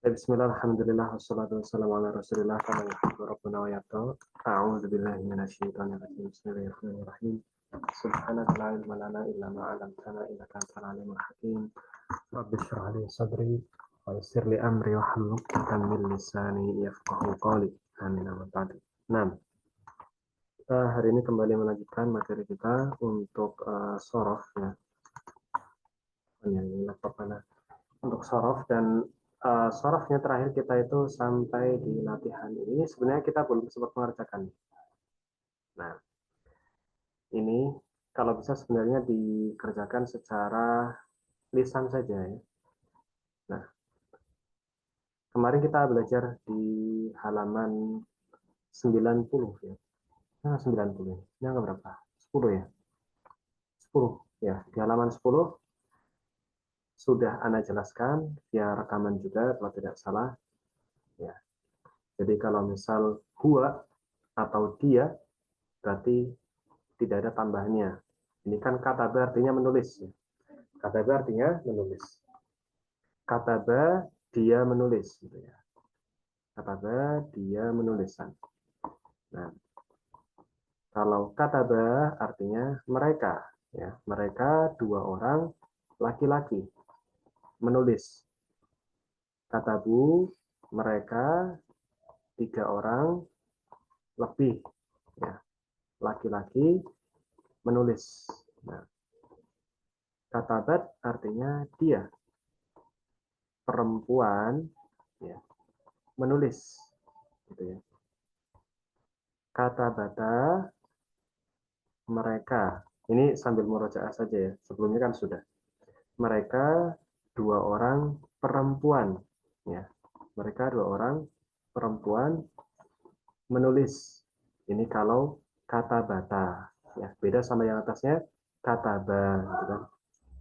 Bismillah, alhamdulillah, wassalatu wassalamu ala rasulillah, kama yuhibbu rabbuna wa yarda. A'udzu billahi minasyaitonir rajim. Bismillahirrahmanirrahim. Subhanaka la ilma lana illa ma 'allamtana innaka antal alimul hakim. Rabbi shrah li sadri wa yassir li amri wahlul 'uqdatam min lisani yafqahu qawli. Amin wa ba'd. Nah, kita hari ini kembali melanjutkan materi kita untuk sorof ya. Ini laptop mana? Untuk sorof dan sorofnya terakhir kita itu sampai di latihan ini sebenarnya kita belum sempat mengerjakan. Nah, ini kalau bisa sebenarnya dikerjakan secara lisan saja ya. Nah, kemarin kita belajar di halaman 90 ya. Nah, 90. Ini angka berapa? 10 ya. 10 ya. Di halaman 10 sudah Anda jelaskan via rekaman juga kalau tidak salah ya. Jadi kalau misal huwa atau dia berarti tidak ada tambahannya. Ini kan kataba artinya menulis. Kataba artinya menulis. Kataba dia menulis. Gitu ya. Kataba dia menulisan. Nah, kalau kataba artinya mereka. Ya, mereka dua orang laki-laki menulis. Katabu mereka tiga orang lebih. Ya, laki-laki menulis. Nah, katabat artinya dia perempuan ya, menulis gitu ya. Katabata mereka. Ini sambil murojaah saja ya. Sebelumnya kan sudah. Mereka dua orang perempuan ya. Mereka dua orang perempuan menulis. Ini kalau katabata ya. Beda sama yang atasnya kataba gitu kan.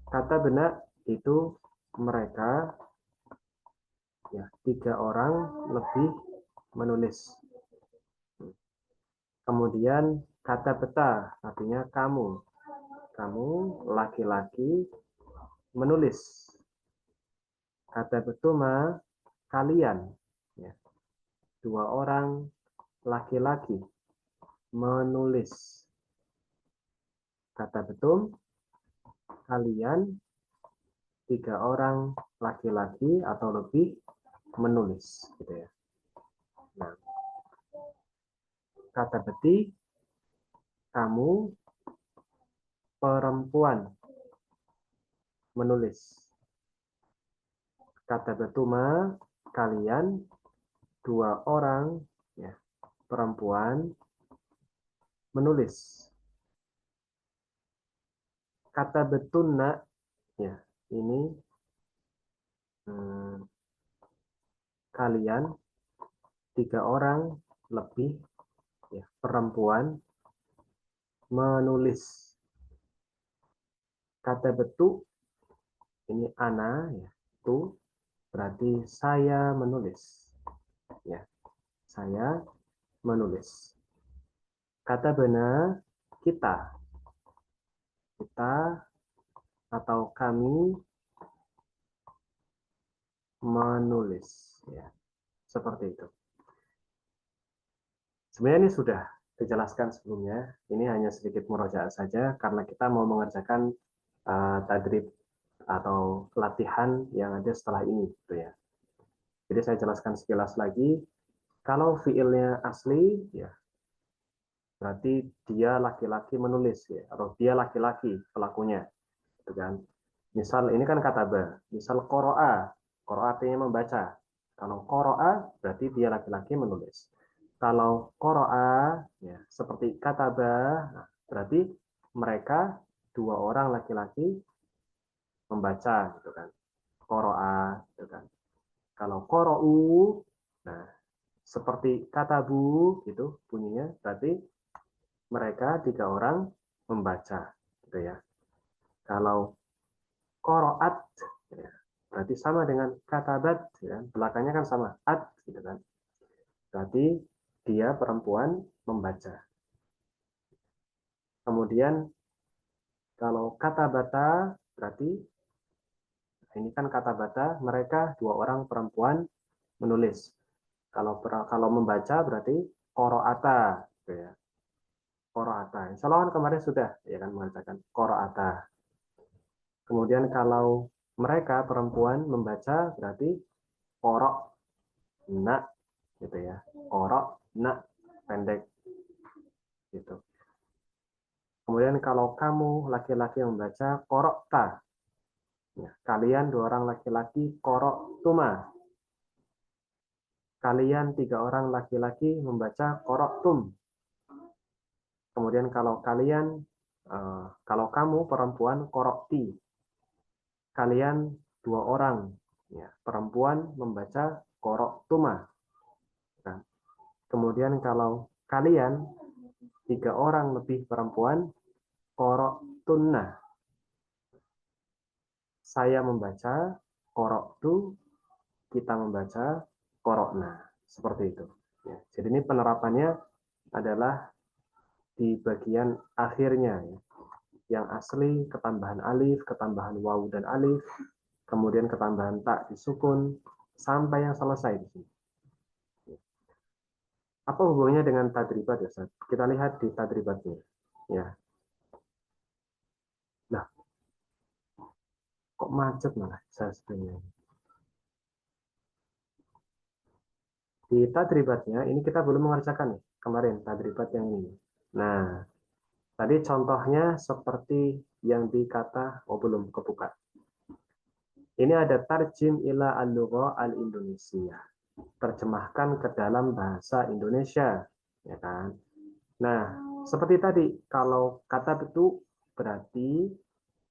Kata benak itu mereka ya tiga orang lebih menulis. Kemudian kata beta artinya kamu. Kamu laki-laki menulis. Kata betuma kalian. Ya. Dua orang laki-laki menulis. Kata betum kalian tiga orang laki-laki atau lebih menulis. Gitu ya. Nah, kata beti kamu perempuan menulis. Kata betuma kalian dua orang ya, perempuan menulis. Kata betuna ya ini kalian tiga orang lebih ya, perempuan menulis. Kata betu ini ana ya, tu berarti saya menulis. Ya, saya menulis. Kata benar kita. Kita atau kami menulis ya. Seperti itu. Sebenarnya ini sudah dijelaskan sebelumnya. Ini hanya sedikit murojaah saja karena kita mau mengerjakan tadrib atau latihan yang ada setelah ini gitu ya. Jadi saya jelaskan sekilas lagi. Kalau fiilnya asli ya berarti dia laki-laki menulis ya atau dia laki-laki pelakunya gitu kan. Misal ini kan kata ba, misal qoro'a, qoro'a artinya membaca. Kalau qoro'a berarti dia laki-laki menulis. Kalau qoro'a ya seperti kata ba, nah, berarti mereka dua orang laki-laki membaca gitu kan. Qoro'a gitu kan. Kalau qoro'u, nah seperti katabu gitu bunyinya berarti mereka tiga orang membaca gitu ya. Kalau qoro'at ya, berarti sama dengan katabat ya. Belakangnya kan sama at gitu kan. Berarti dia perempuan membaca. Kemudian kalau kata bata berarti ini kan kata bata mereka dua orang perempuan menulis. Kalau membaca berarti qoro'ata, gitu ya. Qoro'ata. Insya Allah kan kemarin sudah ya kan mengatakan qoro'ata. Kemudian kalau mereka perempuan membaca berarti qoro'na, gitu ya. Qoro'na pendek gitu. Kemudian kalau kamu laki-laki yang membaca qoro'ta. Ya, kalian 2 orang laki-laki qoro'tuma. Kalian 3 orang laki-laki membaca qoro'tum. Kemudian kalau kalau kamu perempuan qoro'ti. Kalian 2 orang ya, perempuan membaca qoro'tuma. Nah, kemudian kalau kalian 3 orang lebih perempuan qoro'tunna. Saya membaca qoro'tu, kita membaca qoro'na. Seperti itu. Ya, jadi ini penerapannya adalah di bagian akhirnya ya. Yang asli ketambahan alif, ketambahan waw dan alif, kemudian ketambahan tak disukun sampai yang selesai di sini. Apa hubungannya dengan tadribat ya, Ustaz? Kita lihat di tadribatnya. Ya. Nah, kok macet malah saya sebenarnya. Di tadribatnya ini kita belum mengerjakan nih kemarin tadribat yang ini. Nah, tadi contohnya seperti yang dikata, belum kebuka. Ini ada tarjim ila al-lugha al-Indonesia. Terjemahkan ke dalam bahasa Indonesia, ya kan? Nah, seperti tadi, kalau kata itu berarti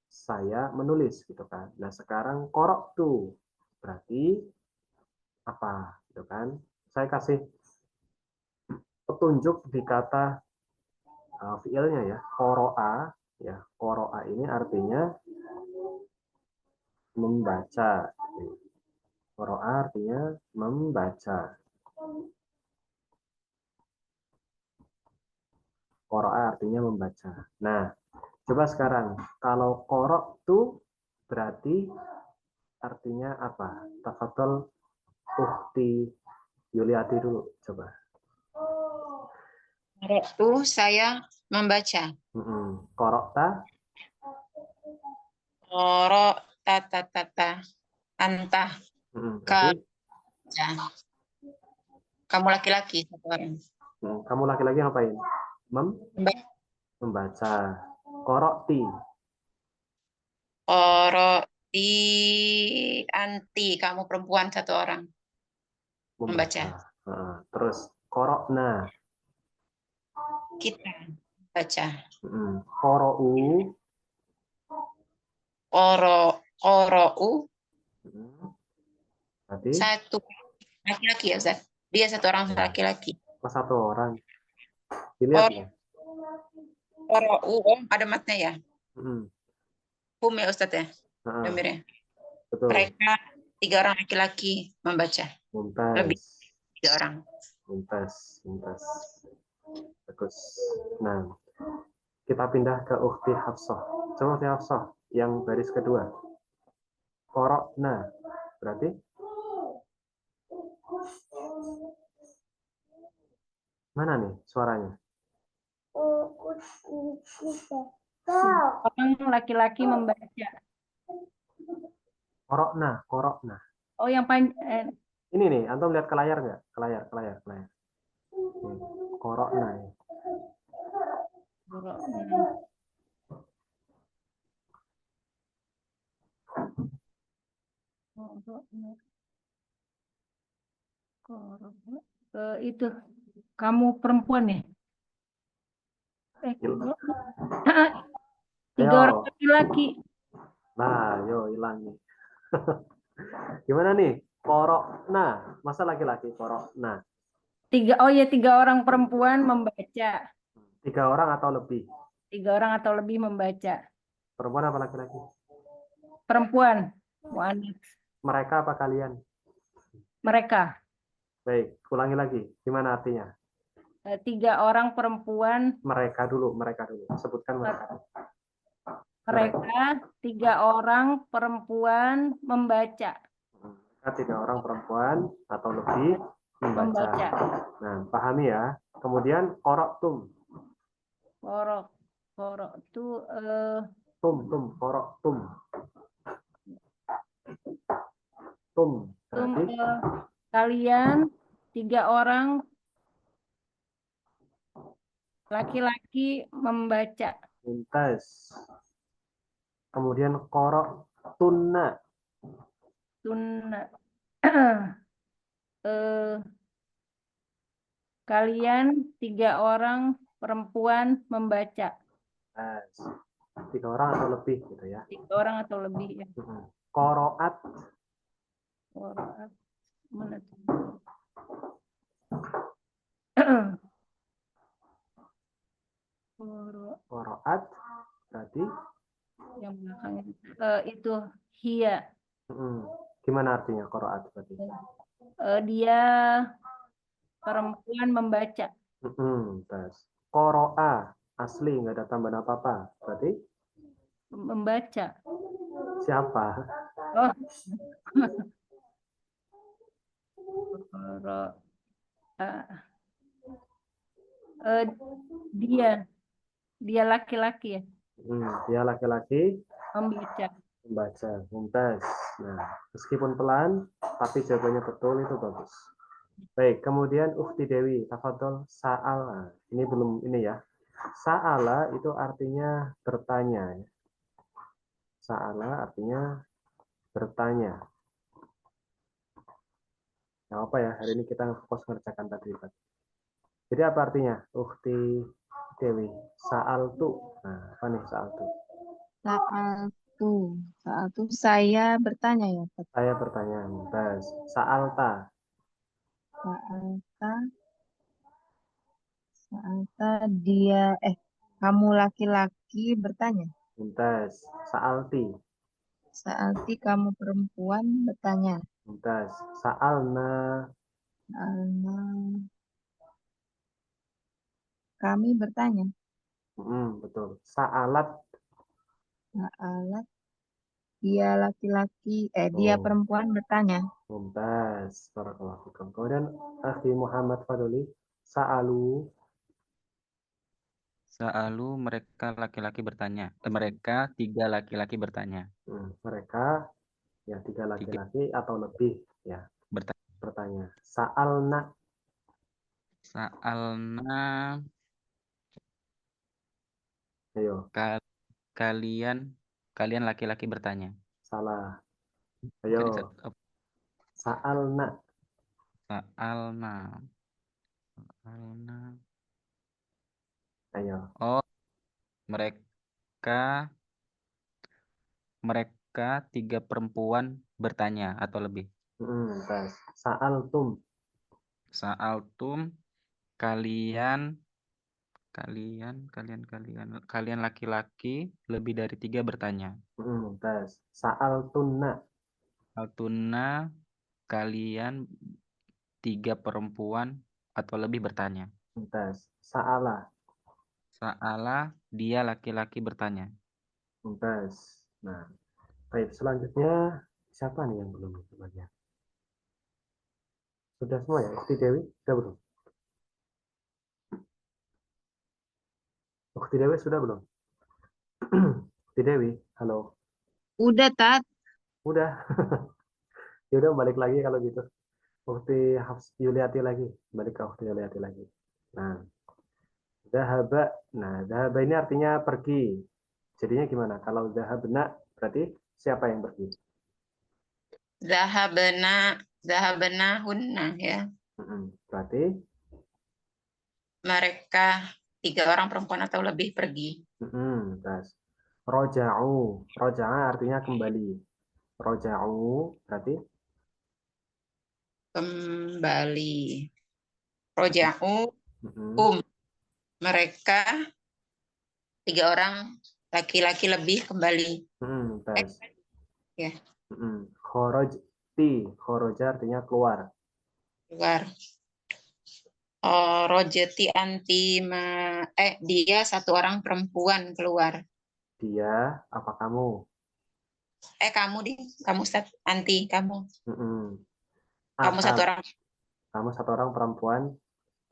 saya menulis, gitu kan? Nah, sekarang korok tuh berarti apa, gitu kan? Saya kasih petunjuk di kata fiilnya ya, koroa, ya, koroa ini artinya membaca. Koroa artinya membaca. Qara'a artinya membaca. Nah, coba sekarang kalau korok tuh berarti artinya apa? Tafadhol Ukhti Yuliati dulu coba. Itu saya membaca. Korokta? Korok tata antah Berarti kamu laki-laki satu orang. Kamu laki-laki ngapain? Membaca. Korokti. Koroti anti kamu perempuan satu orang. Membaca. Terus korokna. Kita baca. Korou. Korou. Berarti satu laki-laki ya Ustaz. Dia satu orang laki-laki. Satu orang. Dilihat ya. Korou ada matnya ya. Hum ya Ustaz ya. Domirnya. Betul. Mereka 3 orang laki-laki membaca. Mumtaz. Lebih 3 orang. Mumtaz. Bagus. Nah, kita pindah ke Ukhti Hafsah. Coba Ukhti Hafsah yang baris kedua. Korokna. Berarti? Mana nih suaranya? Orang laki-laki membaca. Korokna. Oh, yang panjang. Ini nih, antum lihat ke layar nggak? Ke layar. Korokna. Itu kamu perempuan ya? 3 orang laki-laki. Nah, yo hilang nih. Gimana nih? Korokna, masa laki-laki korokna? 3 orang perempuan membaca. 3 orang atau lebih? 3 orang atau lebih membaca. Perempuan apa laki-laki? Perempuan. Wanita. Mereka apa kalian? Mereka. Baik, ulangi lagi. Gimana artinya? 3 orang perempuan. Mereka dulu. Sebutkan mereka. Mereka 3 orang perempuan membaca. Tiga orang perempuan atau lebih membaca. Membaca. Nah, pahami ya. Kemudian koroktum. Korok. Korok itu Korok tum. Tum. Berarti kalian 3 orang laki-laki membaca. mumtaz. Kemudian korok tunna. Tunna. Kalian 3 orang perempuan membaca. Tiga orang atau lebih gitu ya. 3 orang atau lebih ya. Koroat. Koroat. Mana tuh? Koroat berarti Yang belakangnya itu hia. gimana artinya koroat berarti? Dia perempuan membaca. Tes. Koroa asli nggak ada tambahan apa-apa berarti Membaca. siapa? Oh. Koroa. Dia laki-laki ya. Dia laki-laki Membaca. mumtaz. Nah, meskipun pelan tapi jawabannya betul itu bagus. Baik, kemudian Ukhti Dewi, tafadhol sa'ala. Ini belum ini ya. Sa'ala itu artinya bertanya. Sa'ala artinya bertanya. Nah, apa ya? Hari ini kita fokus mengerjakan tadribat. Jadi apa artinya? Ukhti Dewi, sa'altu. Nah, apa nih sa'altu? Sa'altu saya bertanya ya, Pak. Saya bertanya. Mumtaz. Sa'alta. Sa'alta dia kamu laki-laki bertanya. Mumtaz. Sa'alti. Sa'alti kamu perempuan bertanya. Mumtaz. Sa'alna. Sa'alna kami bertanya. Betul. Sa'alat. Sa'alat dia laki-laki dia perempuan bertanya. Mumtaz. Barakallahu fikum. Kemudian Akhi Muhammad Fadli. Sa'alu. Sa'alu mereka laki-laki bertanya. Mereka 3 laki-laki bertanya. Mereka ya 3 laki-laki atau lebih ya bertanya. Sa'alna. Sa'alna. Ayo. Kalian laki-laki bertanya. Salah. Ayo. Sa'alna. Sa'alna. Ayo. Oh, mereka 3 perempuan bertanya atau lebih. Sa'altum. Sa'altum kalian laki-laki lebih dari 3 bertanya. Sa'altunna. Sa'altunna kalian 3 perempuan atau lebih bertanya. Sa'ala. Sa'ala dia laki-laki bertanya. Nah, baik, selanjutnya siapa nih yang belum semuanya? Sudah semua ya? Ukhti Dewi sudah belum? Ukhti Dewi sudah belum? Ukhti Dewi, halo. Udah, Tat. Udah. Ya udah balik lagi kalau gitu. Ukhti Yuliati lagi, balik ke Ukhti Yuliati lagi. Nah, zahaba. Nah, zahaba ini artinya pergi. Jadinya gimana? Kalau zahabna berarti siapa yang pergi? Zahabna hunna ya. Berarti mereka 3 orang perempuan atau lebih pergi. Roja'u. Roja'a artinya kembali. Roja'u berarti Kembali. Roja'u mereka 3 orang laki-laki lebih kembali. Ya. Kharajti. Kharaja artinya keluar. Keluar. Rojeti anti dia 1 orang perempuan keluar. Dia apa kamu? Kamu kamu Ustaz, anti kamu. Kamu Akal, satu orang kamu satu orang perempuan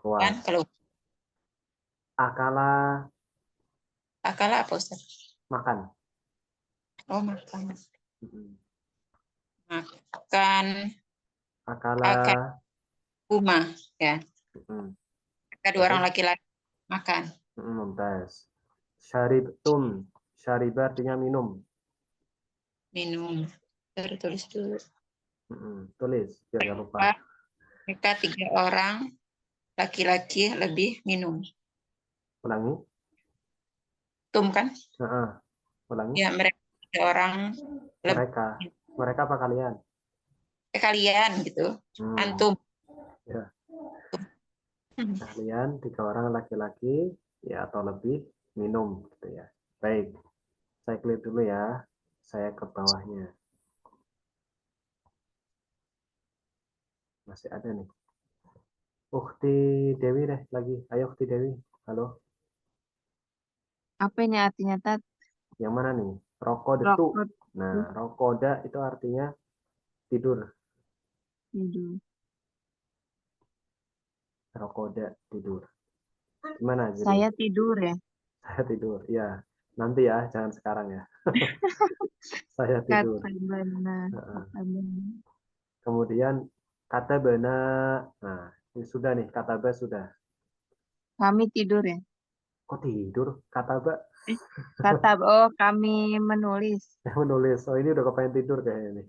keluar. kan kalau Akala, akal apa Ustaz? makan. Oh, makan. Mm-mm. Makan Akala, rumah ya. mm-mm. Kedua orang Terus? laki-laki makan. Mumtaz. Syaribtum, syariba artinya minum. Minum. Tulis dulu. Tulis biar gak lupa. Mereka 3 orang laki-laki lebih minum. Ulangi. Tum kan? Ulangi. Ya, mereka 3 orang lebih. Mereka apa kalian? Kalian gitu. Antum. Ya. Kalian 3 orang laki-laki ya atau lebih minum gitu ya. Baik. Saya klik dulu ya. Saya ke bawahnya. Masih ada nih. Ukti Dewi deh lagi. Ayo Ukti Dewi. Halo. Apa ini artinya, Tat? Yang mana nih? Rokodetu. Rokok Nah, rokoda itu artinya tidur. tidur. Rokoda tidur. Gimana jadi? Saya tidur ya. Saya tidur. Ya. Nanti ya, jangan sekarang ya. Saya tidur. Kata benar. Kemudian kata benar. Nah, ini sudah nih, kata ba sudah. Kami tidur ya. Kok tidur? Kata ba Kata kami menulis. menulis. Oh, ini udah kepengen tidur kayaknya nih.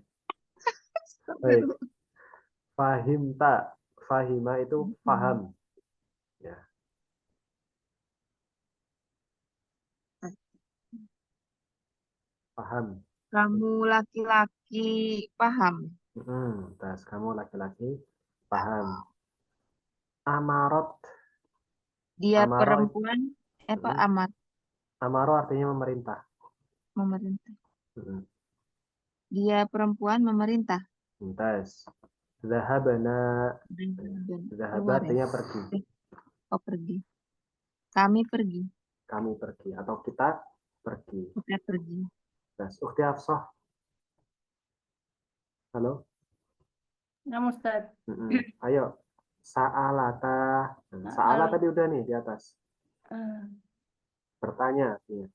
Baik. Fahimta. Fahima itu paham. Ya. Paham. Kamu laki-laki paham. Terus kamu laki-laki paham. Amarot. Dia Amaro, perempuan. Apa amat? Amaro artinya memerintah. Memerintah. Dia perempuan memerintah. Terus. Zahabana. Zahaba artinya pergi. Oh, pergi. Kami pergi. Kami pergi. Atau kita pergi. Kita pergi. Terus. Ukti Hafsah. Halo. Nah, Ustaz. Ayo. Sa'alata. Sa'ala tadi udah nih di atas. Bertanya. Ya.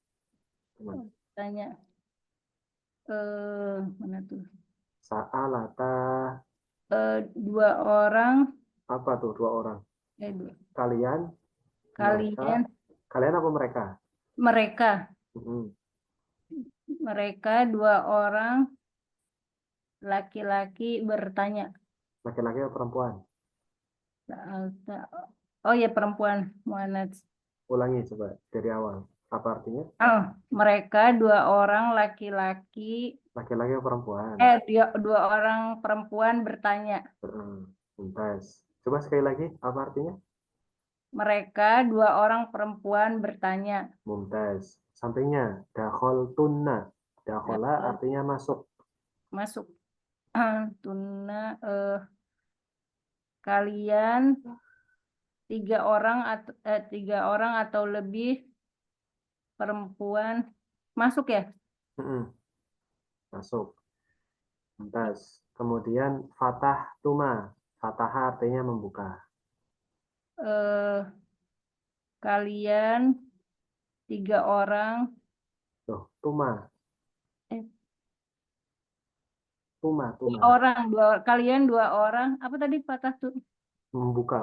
Tanya. Mana tuh? Sa'alata. 2 orang. Apa tuh 2 orang? 2. Kalian. Kalian. Kalian apa mereka? Mereka. Mereka 2 orang laki-laki bertanya. Laki-laki atau perempuan? Oh ya, perempuan. Muannats. Ulangi coba dari awal. Apa artinya? Mereka 2 orang laki-laki. Laki-laki atau perempuan? 2 orang perempuan bertanya. Mumtaz. Coba sekali lagi, apa artinya? Mereka 2 orang perempuan bertanya. Mumtaz. Sampingnya, dakhol tunna. Dakhola artinya masuk. Masuk. Tunna. Kalian 3 orang atau lebih perempuan masuk ya? Masuk. Mumtaz. Kemudian fatah tuma. Fatah artinya membuka. Kalian 3 orang. Tuh, tuma. Tuma. Kalian 2 orang. Apa tadi fatah tuh? Membuka.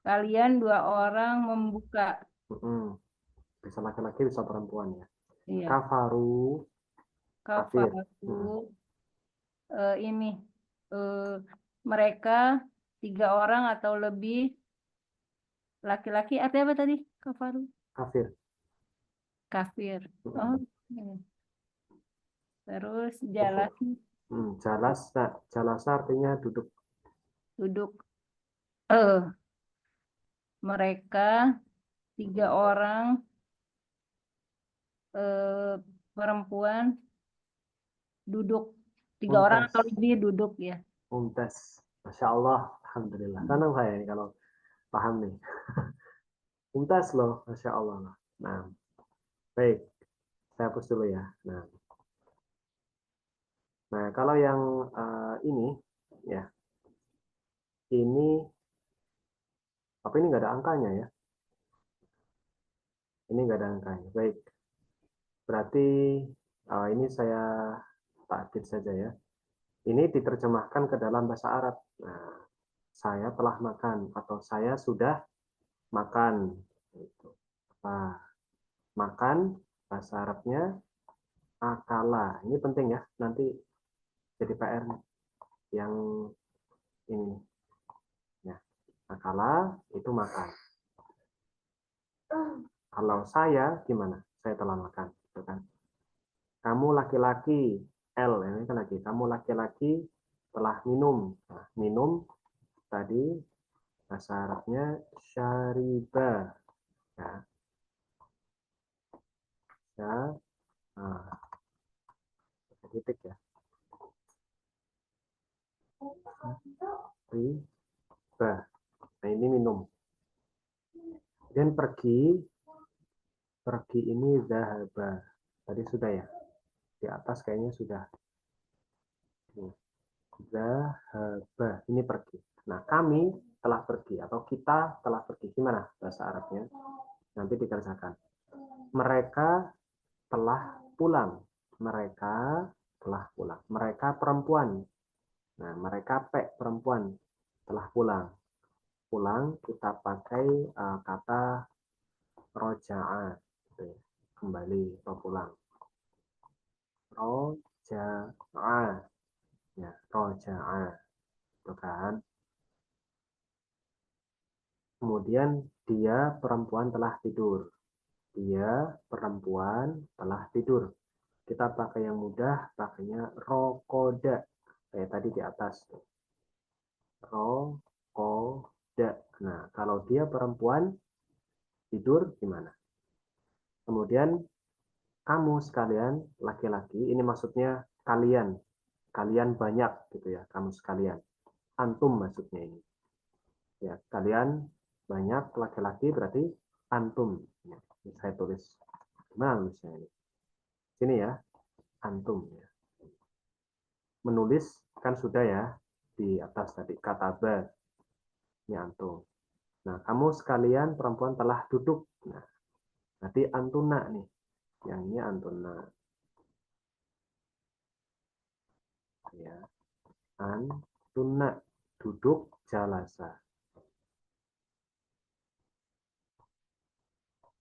Kalian 2 orang membuka. Bisa laki-laki, bisa perempuan ya. Iya. Kafaru. Kafir. Ini. Mereka 3 orang atau lebih laki-laki. Artinya apa tadi? Kafaru. Kafir. Oh. Terus jalas. Jalas artinya duduk. Mereka 3 orang perempuan duduk. 3 orang atau lebih duduk ya. Mumtaz. Masya Allah. Alhamdulillah. Senang saya ini kalau paham nih. Mumtaz loh. Masya Allah. Nah, baik. Saya hapus dulu ya. Nah. Nah, kalau yang ini, ya, ini, apa ini nggak ada angkanya ya? Ini nggak ada angkanya. Baik, berarti ini saya takkid saja ya. Ini diterjemahkan ke dalam bahasa Arab. Nah, saya telah makan atau saya sudah makan. Gitu. Nah, makan bahasa Arabnya akala. Ini penting ya, nanti jadi PR yang ini. Ya, akala itu makan. Kalau saya gimana? Saya telah makan, gitu kan? Kamu laki-laki, L ini kan lagi. Kamu laki-laki telah minum. Nah, minum tadi bahasa Arabnya syariba. Ya, ya, nah, titik ya. Riba. Nah, ini minum. Dan pergi ini zahaba. Tadi sudah ya. Di atas kayaknya sudah. Zahaba. Ini pergi. Nah, kami telah pergi atau kita telah pergi. Gimana bahasa Arabnya? Nanti dikerjakan. Mereka telah pulang. Mereka telah pulang. Mereka perempuan. Nah, mereka perempuan telah pulang. Pulang kita pakai kata roja'a, gitu ya. Kembali atau pulang. Roja'a, ya, roja'a, itu kan. Kemudian dia perempuan telah tidur. Dia perempuan telah tidur. Kita pakai yang mudah, pakainya rokoda. Kayak tadi di atas. Rokoda. Nah, kalau dia perempuan tidur gimana? Kemudian kamu sekalian laki-laki, ini maksudnya kalian. Kalian banyak gitu ya, kamu sekalian. Antum maksudnya ini. Ya, kalian banyak laki-laki berarti antum. Ya, ini saya tulis. Gimana tulisnya ini? Sini ya, antum ya. Menulis kan sudah ya di atas tadi kataba. Ini antum. Nah, kamu sekalian perempuan telah duduk. Nah, nanti antuna nih. Yang ini antuna. Ya. Antuna duduk jalasa.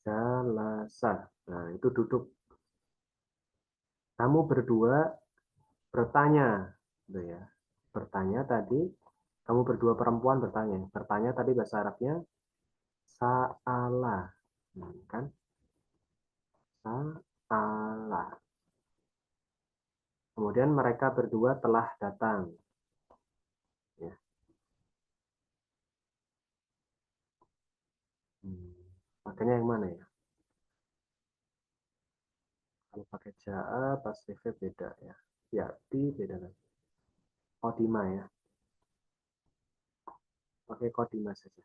Jalasa. Nah, itu duduk. Kamu berdua bertanya, gitu ya. Bertanya tadi, kamu berdua perempuan bertanya. Bertanya tadi bahasa Arabnya sa'ala. Kan? Sa'ala. Kemudian mereka berdua telah datang. Ya. Makanya yang mana ya? Kalau pakai ja'a, pasifnya beda ya. Yati beda lagi. Kodima ya. Pakai kodima saja.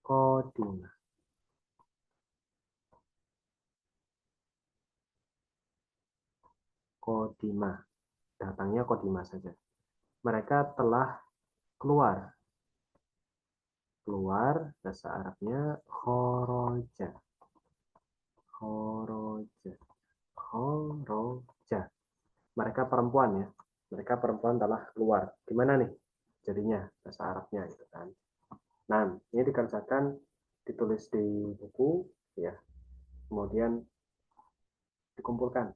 Kodima. Kodima. Datangnya kodima saja. Mereka telah keluar. Keluar, bahasa Arabnya khoroja. Khoroja. Khoroja. Mereka perempuan ya. Mereka perempuan telah keluar. Gimana nih jadinya bahasa Arabnya gitu kan. Nah, ini dikerjakan, ditulis di buku ya. Kemudian dikumpulkan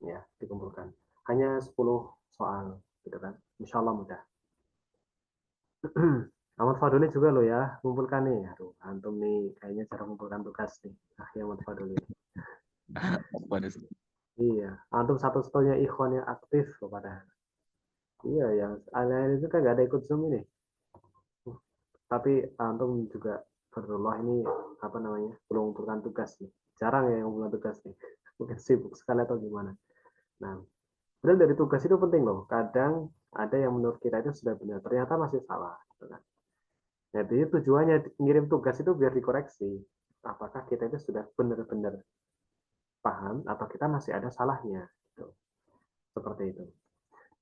ya, dikumpulkan. Hanya 10 soal gitu kan. Insya Allah mudah. Ahmad Faduli juga loh ya, kumpulkan nih. Aduh, antum nih kayaknya cara mengumpulkan tugas nih. Ahmad Faduli. Iya, antum satu-satunya ikhwan yang aktif kepada. Iya, yang lain itu kan gak ada ikut Zoom ini. Tapi antum juga berdua ini apa namanya belum mengumpulkan tugas nih. Jarang ya yang mengumpulkan tugas nih. Mungkin sibuk sekali atau gimana. Nah, padahal dari tugas itu penting loh. Kadang ada yang menurut kita itu sudah benar, ternyata masih salah. Gitu kan. Jadi tujuannya ngirim tugas itu biar dikoreksi. Apakah kita itu sudah benar-benar paham atau kita masih ada salahnya. Gitu. Seperti itu.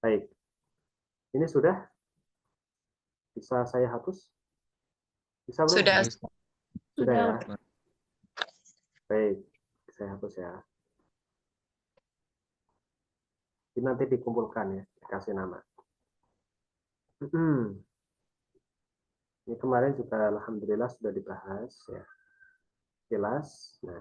Baik. Ini sudah bisa saya hapus? Bisa belum? Sudah. Bisa. Sudah ya. Sudah. Baik, saya hapus ya. Ini nanti dikumpulkan ya, dikasih nama. Ini kemarin juga alhamdulillah sudah dibahas ya. Jelas. Nah,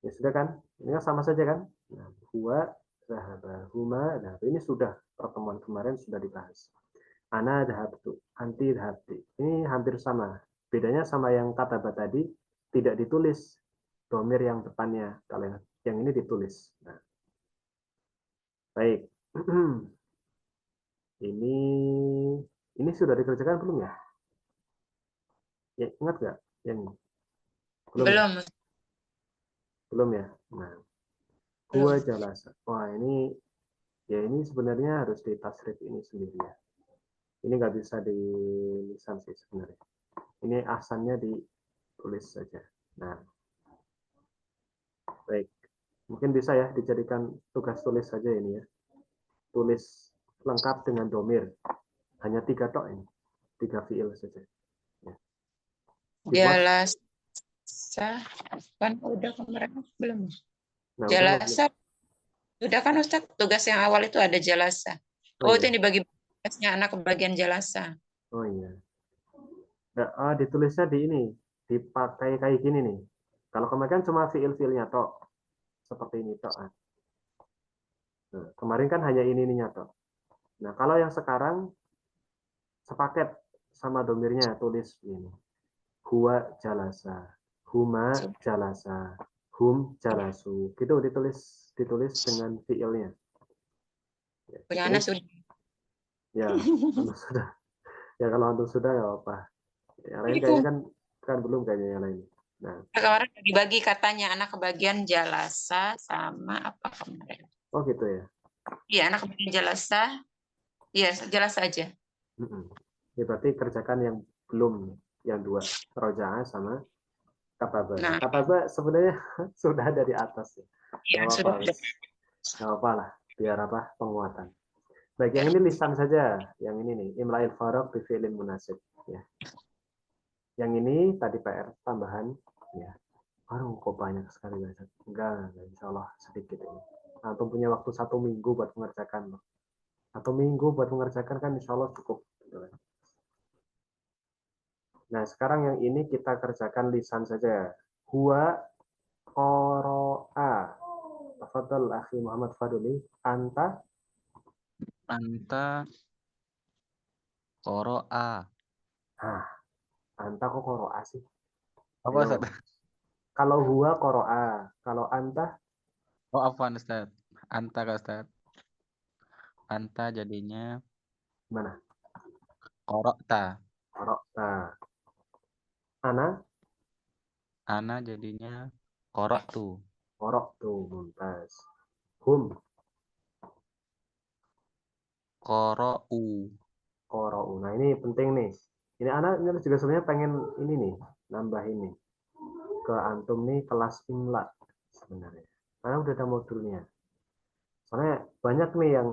ya sudah kan? Ini kan sama saja kan? Nah, huwa, zahaba, huma. Nah, ini sudah pertemuan kemarin sudah dibahas. Ana dhahabtu, anti dhahabti. Ini hampir sama. Bedanya sama yang kataba tadi tidak ditulis domir yang depannya. Kalau yang ini ditulis. Nah, baik. Ini sudah dikerjakan belum ya? Ya, ingat nggak yang ini? Belum. Belum. Ya? Belum ya. Nah, huwa jalasa. Wah, ini sebenarnya harus di tasrif ini sendiri ya. Ini nggak bisa di lisan sih sebenarnya. Ini asalnya ditulis saja. Nah, baik. Mungkin bisa ya dijadikan tugas tulis saja ini ya. Tulis lengkap dengan domir. Hanya 3 tok ini. 3 fiil saja. Ya. Jalasa. Kan udah kemarin belum. Nah, Jalasa. Udah kan Ustaz, tugas yang awal itu ada jalasa. Oh, itu iya. yang dibagi tugasnya anak ke bagian jalasa. Oh iya. Nah, ditulisnya di ini, dipakai kayak gini nih. Kalau kemarin kan cuma fiil-fiilnya tok. Seperti ini tok. Nah, kemarin kan hanya ininya tok. Nah, kalau yang sekarang sepaket sama domirnya tulis ini. Huwa jalasa, huma jalasa, hum jalasu. Gitu ditulis dengan fiilnya. Ya, Punya ini, anak sudah. ya, antum sudah. Ya kalau antum sudah nggak apa-apa. Yang lain kayaknya kan belum kayaknya yang lain. Nah, Kemarin dibagi katanya anak ke bagian jalasa sama apa kemarin? oh gitu ya. Iya, anak ke bagian jalasa. Iya, jalasa aja. Ya, berarti kerjakan yang belum, yang 2, rojaah sama kataba. Nah, Kataba sebenarnya sudah dari atas ya. iya, Nggak sudah. apa-apa, nggak apa lah, biar apa penguatan. Baik, yang ini lisan saja. Yang ini nih, imla'il faraq bi fi'lin munasib. Ya. Yang ini tadi PR tambahan. Ya. Aduh, kok banyak sekali guys. Enggak, insya Allah sedikit ini. Antum punya waktu 1 minggu buat mengerjakan. 1 minggu buat mengerjakan kan insya Allah cukup. Nah, sekarang yang ini kita kerjakan lisan saja. Huwa qara'a. Tafadhal akhi Muhammad Faduli. Anta qara'a. Anta kok qara'a sih? Apa Ayo. Ustaz? Kalau huwa qara'a, kalau anta Oh, afwan Ustaz. Anta Kak Ustaz. Anta jadinya gimana? qara'ta. Qara'ta. Ana Jadinya qara'tu. qara'tu. Mumtaz. Hum Qara'u. qara'u. Nah, ini penting nih. Ini anak juga sebenarnya pengen ini nih, nambah ini ke antum nih kelas imla sebenarnya. Karena udah ada modulnya. Soalnya banyak nih yang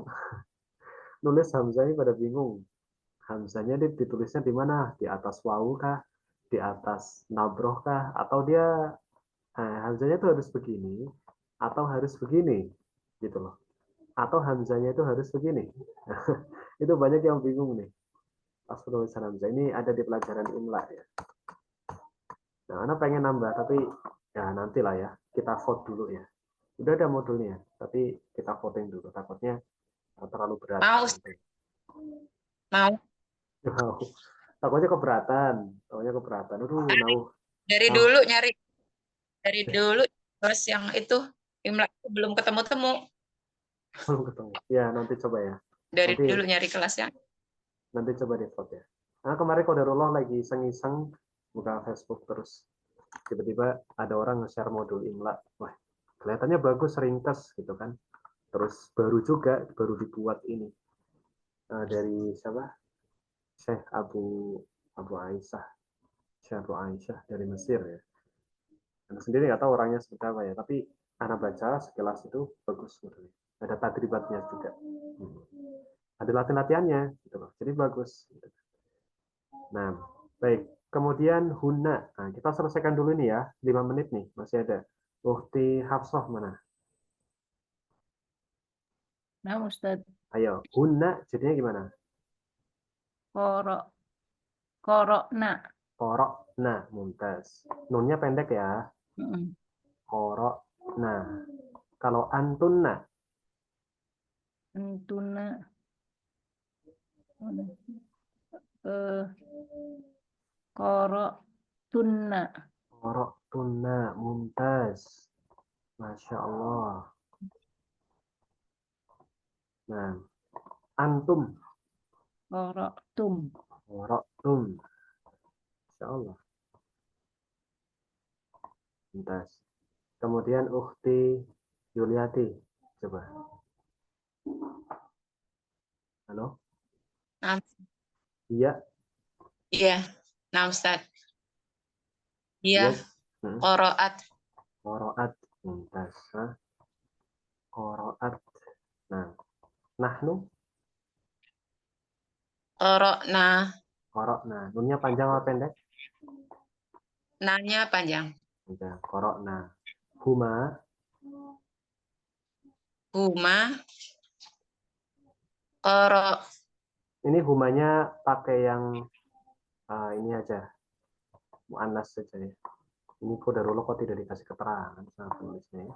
nulis hamzahnya pada bingung. Hamzahnya ditulisnya di mana? Di atas wawu kah? Di atas nabroh kah? Atau dia hamzahnya itu harus begini atau harus begini gitu loh. Atau hamzahnya itu harus begini. Itu banyak yang bingung nih. Pas penulisan hamzah ini ada di pelajaran imla ya. Nah, anak pengen nambah tapi ya nantilah ya. Kita vote dulu ya. Udah ada modulnya, tapi kita voting dulu. Takutnya terlalu berat. Mau, mau. Takutnya keberatan. Aduh, Dari dulu nyari. Dari dulu terus yang itu Imla belum ketemu-temu. belum ketemu. Ya, nanti coba ya. Dari Nanti dulu nyari kelasnya. nanti coba di vote ya. Nah, kemarin Qadarullah lagi iseng-iseng buka Facebook terus. Tiba-tiba ada orang nge-share modul Imla. Wah, kelihatannya bagus, ringkas gitu kan. Terus baru dibuat ini. Dari siapa? Syekh Abu Aisyah. Syekh Abu Aisyah dari Mesir ya. Anda sendiri nggak tahu orangnya seperti apa ya, tapi anak baca sekilas itu bagus modulnya. Ada tadribatnya juga. Ada latihan-latihannya gitu loh. Jadi bagus. Nah, baik. Kemudian huna. Nah, kita selesaikan dulu nih ya. 5 menit nih, masih ada. Ukti Hafsah mana? Nah, Ustaz. Ayo, huna jadinya gimana? Korokna. Korokna, mumtaz. Nunnya pendek ya. Mm-mm. Korokna. Kalau antunna, Antuna. Eh, Koroktunna. koroktunna, mumtaz. Masya Allah. Nah, antum, Koroktum. koroktum. Masya Allah. Mumtaz. Kemudian ukhti Yuliati. Coba. Halo? Nah, Iya, iya. Nah, Ustaz. iya. Iya, qoroat. Koroat. Mumtaz. Nah, koroat. Nah, nahnu, Qorokna. korokna. Nunnya panjang apa pendek? Nanya panjang. Panjang. Korokna. Huma, Huma. Qoro. ini humanya pakai yang ini aja. Mu'annas saja ya. Ini kodarullah kok tidak dikasih keterangan sama penulisnya ya.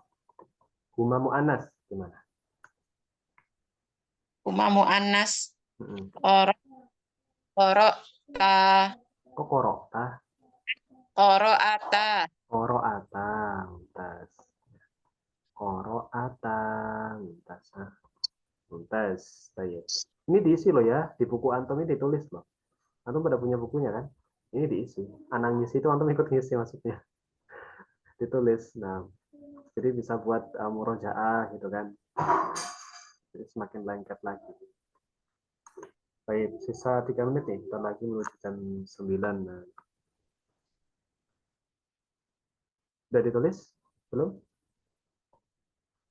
Huma mu'annas gimana? Huma mu'annas. Mm-mm. Qoro'ta. Kok korokta? Qoro'ata. Koroata, mumtaz. Koroata, mumtaz. Mumtaz. Baik. Ini diisi loh ya, di buku Antum ini ditulis loh. Antum pada punya bukunya kan? Ini diisi. Anak ngisi itu Antum ikut ngisi maksudnya. Ditulis. Nah, jadi bisa buat murojaah gitu kan. Jadi semakin lengkap lagi. Baik, sisa 3 menit nih. Kita lagi menuju jam 9. Nah. Sudah ditulis? Belum?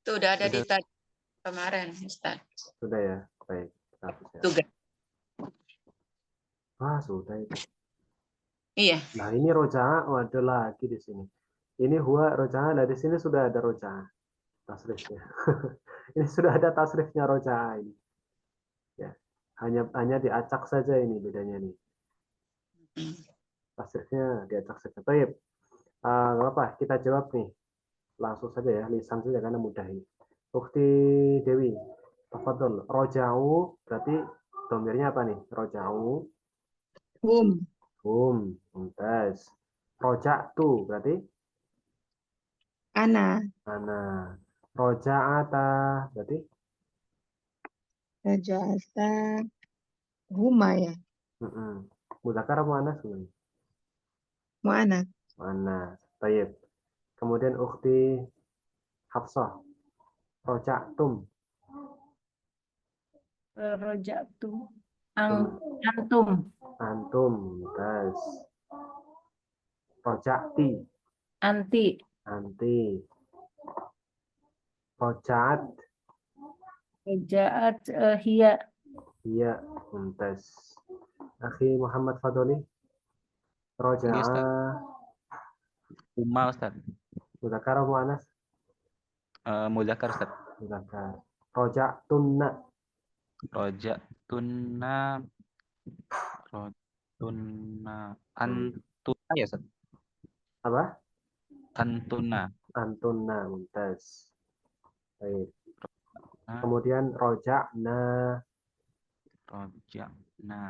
Itu udah ada di Sudah. tadi kemarin, Ustaz. Sudah ya? Baik. Kita hapus ya. Tugas. Sudah itu. Iya. Nah, ini rojaah ada lagi di sini. Ini huwa rojaah. Nah, di sini sudah ada rojaah. Tasrifnya. Ini sudah ada tasrifnya rojaah ini. Ya. Hanya diacak saja ini bedanya nih. Tasrifnya diacak saja. Baik. Nggak apa, kita jawab nih. Langsung saja ya, lisan saja karena mudah ini. Ukti Dewi, tafadhol. Roja'u berarti domirnya apa nih? Roja'u, mumtaz. Roja'tu berarti Ana. ana. Roja'ata berarti Raja'ata. Huma ya. Mudzakkar apa muannas sebenarnya? Mu'anas. Muannas. Baik. Kemudian ukti Hafsah. Roja'tum. Rojatu. Hmm. Antum. Antum, mumtaz. Roja'ti. Anti. Anti. Roja'at. Rojaat. Hiya. Iya, mumtaz. Akhi Muhammad Fadoli. Iya, Ustaz. Roja'a. Huma, Ustaz. Mudzakkar apa muannas? Mudzakkar, Ustaz. Mudzakkar. Roja'tunna. Roja tunna antuna ya, Ustaz. Apa? Antuna. Antunna, mumtaz. Baik. Nah, Kemudian roja'na. roja'na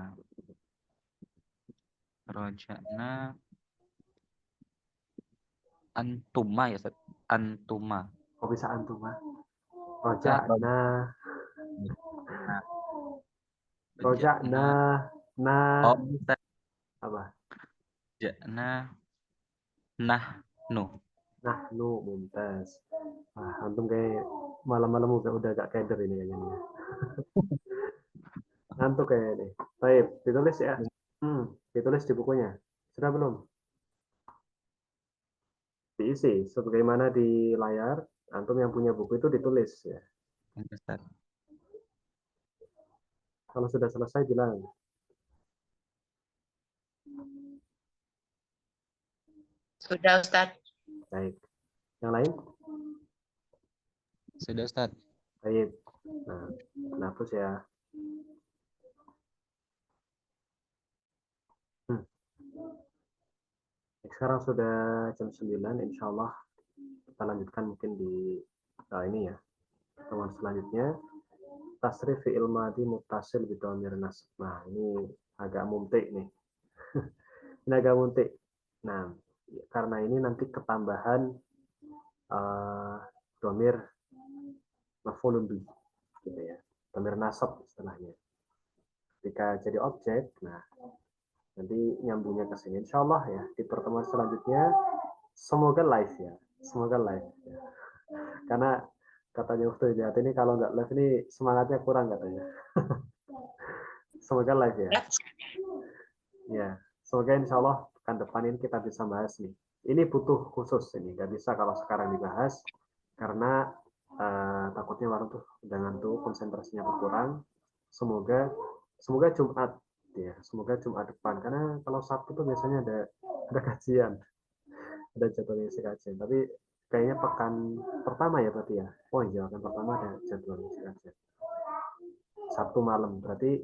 antuma ya, Ustaz. Antuma. Kok bisa antuma? Ya, Roja'na. roja'na. Roja'na. Na. Oh, Ustaz. Apa? Roja'na nahnu. Nahnu, mumtaz. Antum kayak malam-malam udah agak keder ini kayaknya. Ngantuk kayak ini. Baik, ditulis ya. Ditulis di bukunya. Sudah belum? Diisi sebagaimana di layar. Antum yang punya buku itu ditulis ya. Ini, Ustaz. Kalau sudah selesai bilang. Sudah, Ustaz. Baik. Yang lain? Sudah, Ustaz. Baik. Nah, hapus ya. Sekarang sudah jam 9, insya Allah kita lanjutkan mungkin di ini ya, pertemuan selanjutnya. Tasrif fi'il madhi muttasil bidhamir nasb. Nah, ini agak muntik nih. Ini agak muntik. Nah, karena ini nanti ketambahan dhamir maf'ulun bih, gitu ya. Dhamir nasab istilahnya. Ketika jadi objek, nah nanti nyambungnya ke sini. Insya Allah ya, di pertemuan selanjutnya semoga live ya. Semoga live. Ya. Karena katanya Ustaz Hidayat ini kalau nggak live ini semangatnya kurang katanya. Semoga live ya. Ya, semoga insya Allah pekan depan ini kita bisa bahas nih. Ini butuh khusus ini, nggak bisa kalau sekarang dibahas karena takutnya warung tuh udah ngantuk, konsentrasinya berkurang. Semoga Jumat ya, semoga Jumat depan karena kalau Sabtu tuh biasanya ada kajian, ada jadwalnya kajian. Tapi kayaknya pekan pertama ya berarti ya. Oh iya, pekan pertama ada jadwalnya kajian. Sabtu malam berarti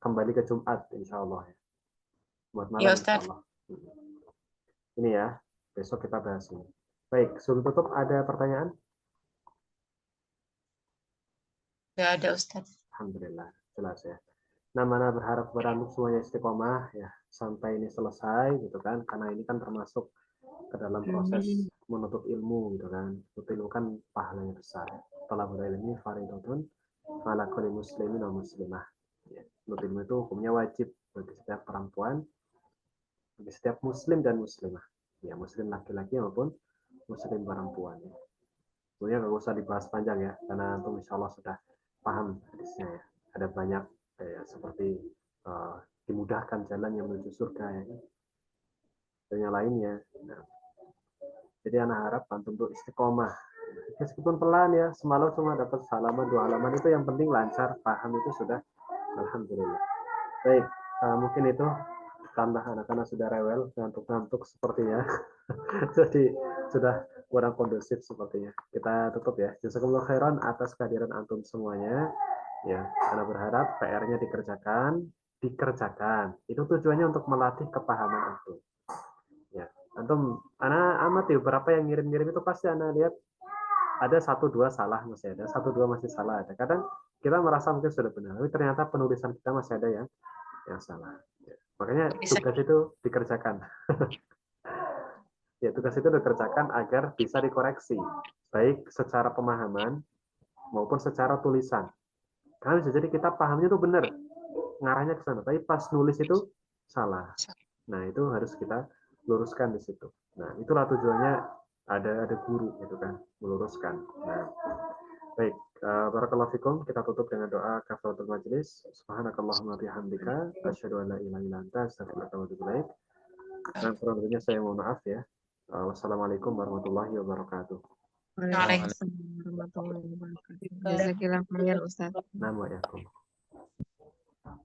kembali ke Jumat insya Allah ya. Jumat malam Ya, insya Ustaz. Allah. Ini ya, besok kita bahas ini. Baik, sebelum tutup ada pertanyaan? Nggak ada, Ustaz. Alhamdulillah, jelas ya. Nah, berharap kepada antum semuanya istiqomah ya sampai ini selesai gitu kan, karena ini kan termasuk ke dalam proses menuntut ilmu gitu kan. Menuntut ilmu kan pahalanya besar. Thalabul ilmi fardhatun 'ala kulli muslimin wa muslimah. Ya, menuntut ilmu itu hukumnya wajib bagi setiap perempuan, bagi setiap muslim dan muslimah. Ya, muslim laki-laki maupun muslim perempuan. Ya. Sebenarnya nggak usah dibahas panjang ya, karena antum insya Allah sudah paham hadisnya ya. Ada banyak seperti dimudahkan jalan yang menuju surga ya kan. Dan yang lainnya. Nah, jadi anak harap antum untuk istiqomah. Meskipun pelan ya, semalam cuma dapat halaman 2 halaman itu yang penting lancar, paham itu sudah alhamdulillah. Baik, mungkin itu tambah anak-anak sudah rewel, ngantuk-ngantuk sepertinya. Jadi sudah kurang kondusif sepertinya. Kita tutup ya. Jazakumullah khairan atas kehadiran antum semuanya. Ya, karena berharap PR-nya dikerjakan. Itu tujuannya untuk melatih kepahaman antum. Ya, antum, anak amati beberapa yang ngirim-ngirim itu pasti anak lihat ada 1-2 salah masih ada, 1-2 masih salah ada. Kadang kita merasa mungkin sudah benar, tapi ternyata penulisan kita masih ada yang salah. Ya. Makanya tugas itu dikerjakan. Ya, tugas itu dikerjakan agar bisa dikoreksi, baik secara pemahaman maupun secara tulisan. Karena bisa jadi kita pahamnya itu benar, ngarahnya ke sana, tapi pas nulis itu salah. Nah, itu harus kita luruskan di situ. Nah, itulah tujuannya ada guru gitu kan, meluruskan. Nah, baik, barakallahu fikum, kita tutup dengan doa kafaratul majelis. Subhanakallahumma bihamdika asyhadu an la ilaha illa anta astaghfiruka wa atubu ilaik. Nah, kurang lebihnya saya mohon maaf ya. Wassalamualaikum warahmatullahi wabarakatuh. Waalaikumsalam warahmatullahi wabarakatuh. Jazakillah khairan Ustaz. Nama ya.